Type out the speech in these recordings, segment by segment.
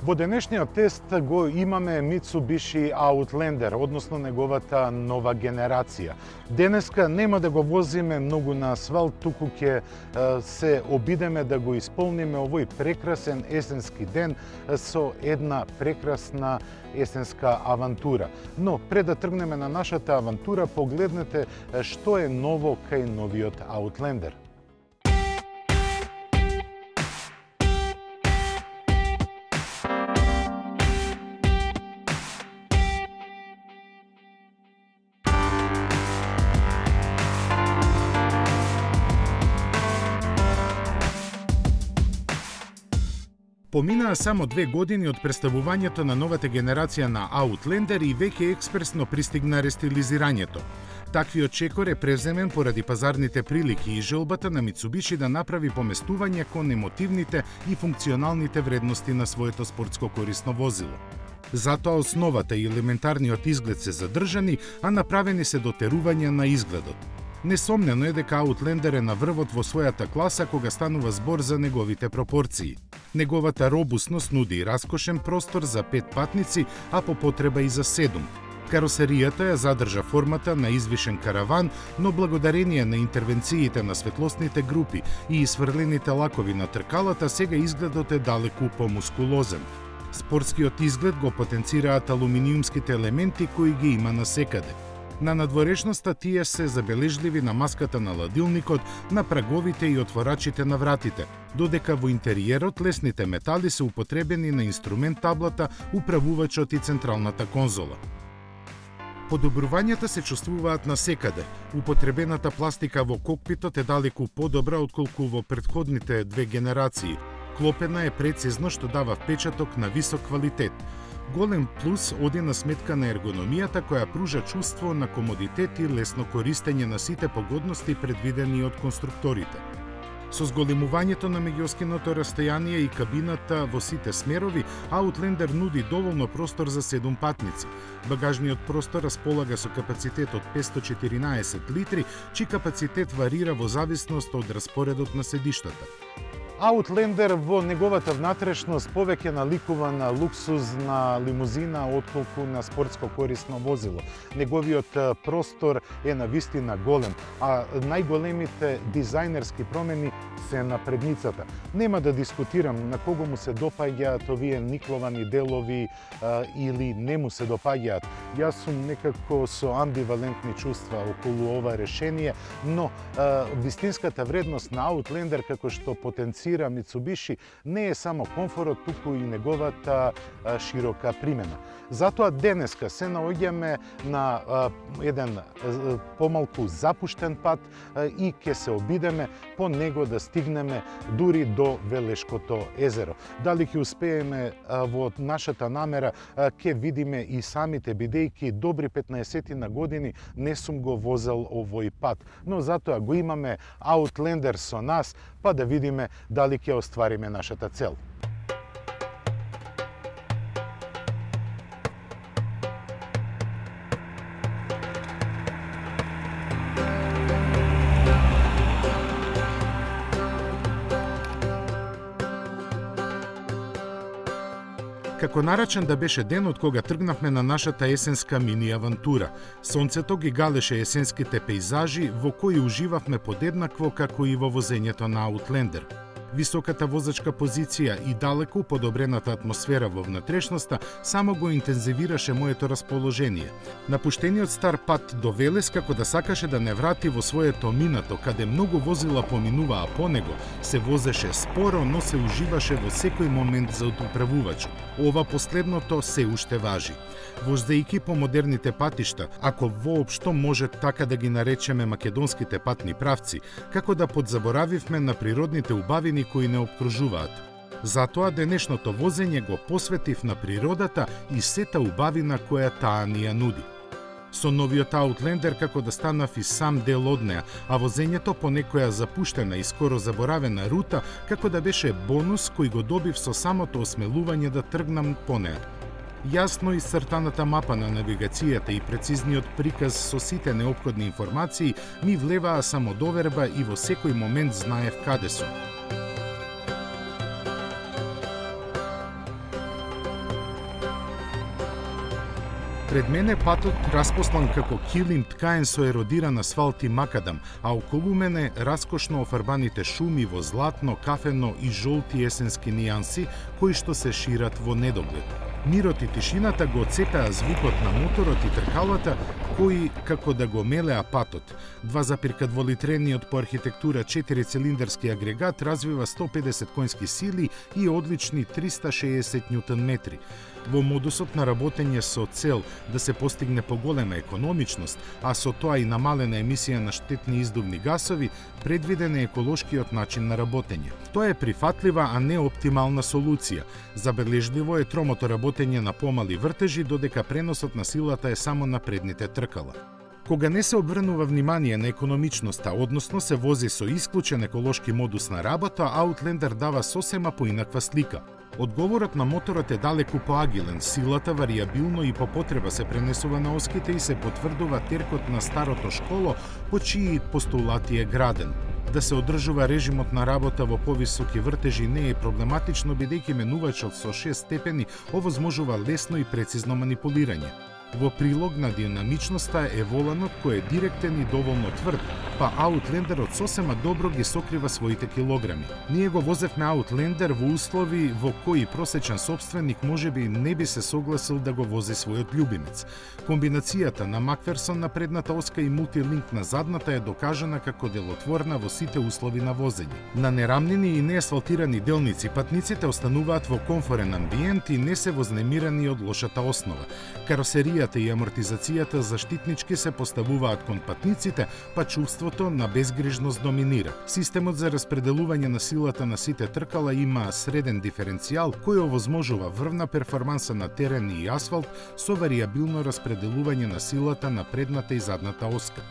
Во денешниот тест го имаме Mitsubishi Outlander, односно неговата нова генерација. Денеска нема да го возиме многу на асфалт, туку ќе се обидеме да го исполниме овој прекрасен есенски ден со една прекрасна есенска авантура. Но пред да тргнеме на нашата авантура, погледнете што е ново кај новиот Outlander. Поминаа само 2 години од представувањето на новата генерација на Outlander и веќе експресно пристигна рестилизирањето. Таквиот чекор е преземен поради пазарните прилики и желбата на Mitsubishi да направи поместување кон емотивните и функционалните вредности на своето спортско корисно возило. Затоа основата и елементарниот изглед се задржани, а направени се дотерувања на изгледот. Несомнено е дека Outlander е на врвот во својата класа кога станува збор за неговите пропорции. Неговата робусност нуди и раскошен простор за 5 патници, а по потреба и за 7. Каросеријата ја задржа формата на извишен караван, но благодарение на интервенциите на светлосните групи и isврлените лакови на тркалата, сега изгледот е далеку помускулозен. Спортскиот изглед го потенцираат алуминиумските елементи кои ги има насекаде. На надворешноста тие се забележливи на маската на ладилникот, на праговите и отворачите на вратите, додека во интериерот лесните метали се употребени на инструмент таблата, управувачот и централната конзола. Подобрувањата се чувствуваат насекаде. Употребената пластика во кокпитот е далеку подобра отколку во претходните 2 генерации. Клопена е прецизно што дава впечаток на висок квалитет. Голем плюс оди на сметка на ергономијата која пружа чувство на комодитет и лесно користење на сите погодности предвидени од конструкторите. Со зголемувањето на меѓуоскиното растојание и кабината во сите смерови, Outlander нуди доволно простор за 7 патници. Багажниот простор располага со капацитет од 514 литри, чиј капацитет варира во зависност од распоредот на седиштата. Outlander во неговата внатрешност повеќе наликува на луксузна лимузина отколку на спортско корисно возило. Неговиот простор е навистина голем, а најголемите дизајнерски промени се на предницата. Нема да дискутирам на кого му се допаѓаат овие никловани делови или не му се допаѓаат. Јас сум некако со амбивалентни чувства околу ова решение, но вистинската вредност на Outlander како што потенцира Mitsubishi не е само комфорот, туку и неговата широка примена. Затоа денеска се наоѓаме на еден помалку запуштен пат и ќе се обидеме по него да стигнеме дури до Велешкото езеро. Дали ќе успееме во нашата намера, ќе видиме и самите, бидејќи добри 15 на години не сум го возел овој пат. Но затоа го имаме Outlander со нас, па да видиме дали ќе оствариме нашата цел. Како нарачен да беше денот кога тргнавме на нашата есенска мини авантура. Сонцето ги галеше есенските пејзажи во кои уживавме подеднакво како и во возењето на Outlander. Високата возачка позиција и далеку подобрената атмосфера во внатрешноста само го интензивираше моето расположение. Напуштениот стар пат до Велес како да сакаше да не врати во своето минато, каде многу возила поминуваа по него, се возеше споро, но се уживаше во секој момент за управувачот. Ова последното се уште важи. Возејќи по модерните патишта, ако воопшто може така да ги наречеме македонските патни правци, како да подзаборавивме на природните убавини кои не обкружуваат. Затоа денешното возење го посветив на природата и сета убавина која таа ни ја нуди. Со новиот Outlander како да станав и сам дел од неа, а возењето по некоја запуштена и скоро заборавена рута како да беше бонус кој го добив со самото осмелување да тргнам по неа. Јасно исцртаната мапа на навигацијата и прецизниот приказ со сите неопходни информации ми влеваа самодоверба и во секој момент знаев каде сум. Пред мене патот распослан како килим ткаен со еродиран асфалт и макадам, а околу мене раскошно офарбаните шуми во златно, кафено и жолти есенски нијанси кои што се шират во недоглед. Мирот и тишината го оцепеа звукот на моторот и тркалата, кои како да го мелеа патот. 2,2-литрениот по архитектура 4-цилиндарски агрегат развива 150 конски сили и одлични 360 Нм. Во модусот на работење со цел да се постигне поголема економичност, а со тоа и намалена емисија на штетни издувни гасови, предвиден е еколошкиот начин на работење. Тоа е прифатлива, а не оптимална солуција. Забележливо е тромото работење на помали вртежи, додека преносот на силата е само на предните тркала. Кога не се обрнува внимание на економичноста, односно се вози со исклучен еколошки модус на работа, Outlander дава сосема поинаква слика. Одговорот на моторот е далеку поагилен, силата варијабилно и по потреба се пренесува на оските и се потврдува теркот на старото школо, по чии постулати е граден. Да се одржува режимот на работа во повисоки вртежи не е проблематично, бидејќи менувачот со 6 степени овозможува лесно и прецизно манипулирање. Во прилог на динамичноста е воланот кој е директен и доволно тврд, па Outlanderот сосема добро ги сокрива своите килограми. Ние го возевме Outlander во услови во кои просечен сопственик можеби не би се согласил да го вози својот љубимец. Комбинацијата на Макферсон на предната оска и мултилинк на задната е докажана како делотворна во сите услови на возење. На нерамнини и неасфалтирани делници патниците остануваат во комфорен амбиент и не се вознемирани од лошата основа. Каросеријата и амортизацијата заштитнички се поставуваат кон патниците, па чувството на безгрижност доминира. Системот за распределување на силата на сите тркала има среден диференцијал кој овозможува врвна перформанса на терен и асфалт со варијабилно распределување на силата на предната и задната оска.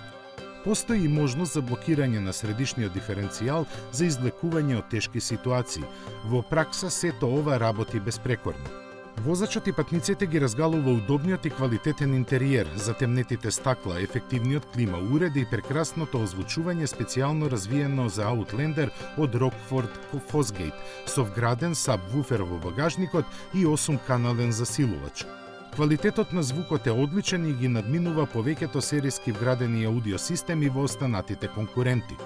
Постои и можност за блокирање на средишниот диференцијал за извлекување од тешки ситуации. Во пракса сето ова работи безпрекорно. Возачот и патниците ги разгалува удобниот и квалитетен интериер, затемнетите стакла, ефективниот клима уред и прекрасното озвучување специјално развиено за Outlander од Rockford Fosgate, со вграден сабвуфер во багажникот и 8-канален засилувач. Квалитетот на звукот е одличен и ги надминува повеќето серијски вградени аудиосистеми во останатите конкуренти.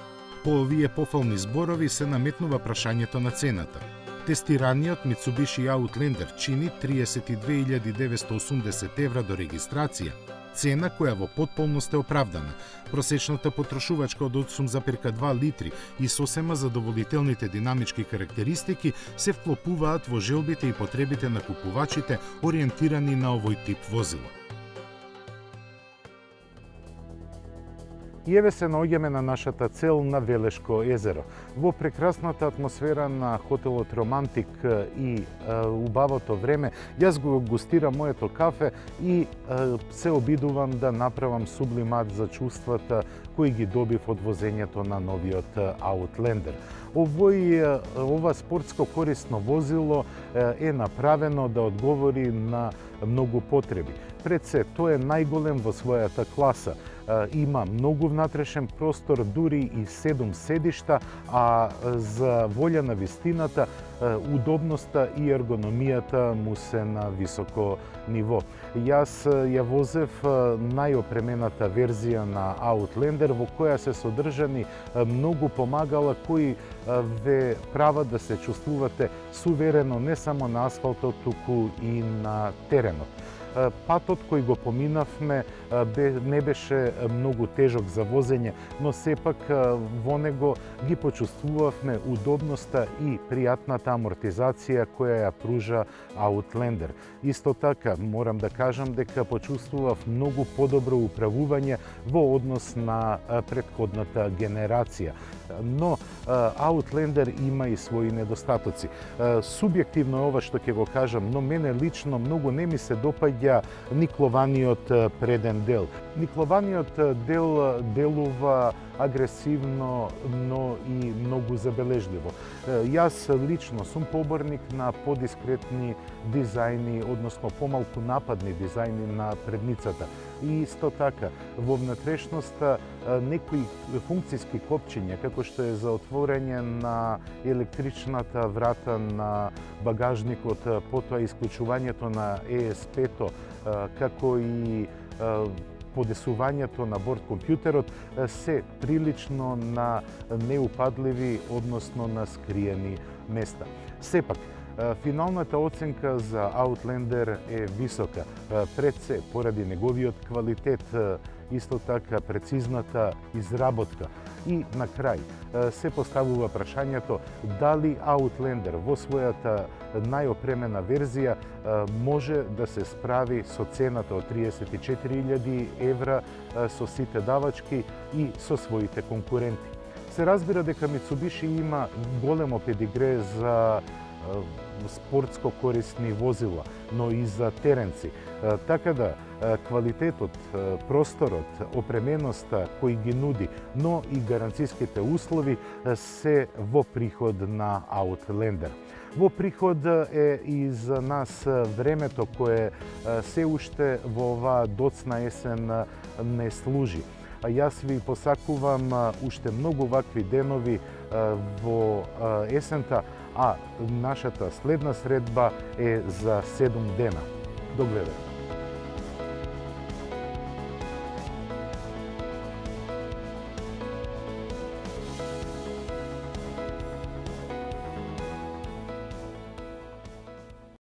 По овие пофални зборови се наметнува прашањето на цената. Тестираниот Mitsubishi Outlander чини 32.980 евра до регистрација, цена која во потполност е оправдана. Просечната потрошувачка од 8,2 литри и сосема задоволителните динамички карактеристики се вклопуваат во желбите и потребите на купувачите ориентирани на овој тип возило. И еве се наоѓаме на нашата цел на Велешко езеро. Во прекрасната атмосфера на хотелот Романтик и убавото време, јас го густирам моето кафе и се обидувам да направам сублимат за чувствата кои ги добив од возењето на новиот Outlander. Ова спортско корисно возило е направено да одговори на многу потреби. Пред се, тоа е најголем во својата класа. Има многу внатрешен простор, дури и 7 седишта, а за волја на вистината, удобноста и ергономијата му се на високо ниво. Јас ја возев најопремената верзија на Outlander, во која се содржани многу помагала кои ве прават да се чувствувате суверено не само на асфалтот, туку и на теренот. Патот кој го поминавме не беше многу тежок за возење, но сепак во него ги почувствувавме удобноста и пријатната амортизација која ја пружа Outlander. Исто така, морам да кажам дека почувствував многу подобро управување во однос на претходната генерација. Но Outlander има и своји недостатоци. Субјективно е ова што ќе го кажам, но мене лично многу не ми се допаѓа никлованиот преден дел. Никлованиот дел делува агресивно, но и многу забележливо. Јас лично сум поборник на подискретни дизајни, односно помалку нападни дизајни на предницата. И исто така, во внатрешноста некои функцијски копчиња, како што е за отворање на електричната врата на багажникот, потоа исклучувањето на ESP-то, како и подесувањето на борд компјутерот, се прилично на неупадливи, односно на скриени места. Сепак, финалната оценка за Outlander е висока, пред се поради неговиот квалитет, исто така прецизната изработка. И на крај се поставува прашањето дали Outlander во својата најопремена верзија може да се справи со цената од 34.000 евра, со сите давачки и со своите конкуренти. Се разбира дека Mitsubishi има големо педигре за спортско корисни возила, но и за теренци. Така да, квалитетот, просторот, опременоста кој ги нуди, но и гаранциските услови се во приход на Outlander. Во приход е и за нас времето кое се уште во оваа доцна есен не служи. Јас ви посакувам уште многу вакви денови во есента, а нашата следна средба е за 7 дена. До гледање.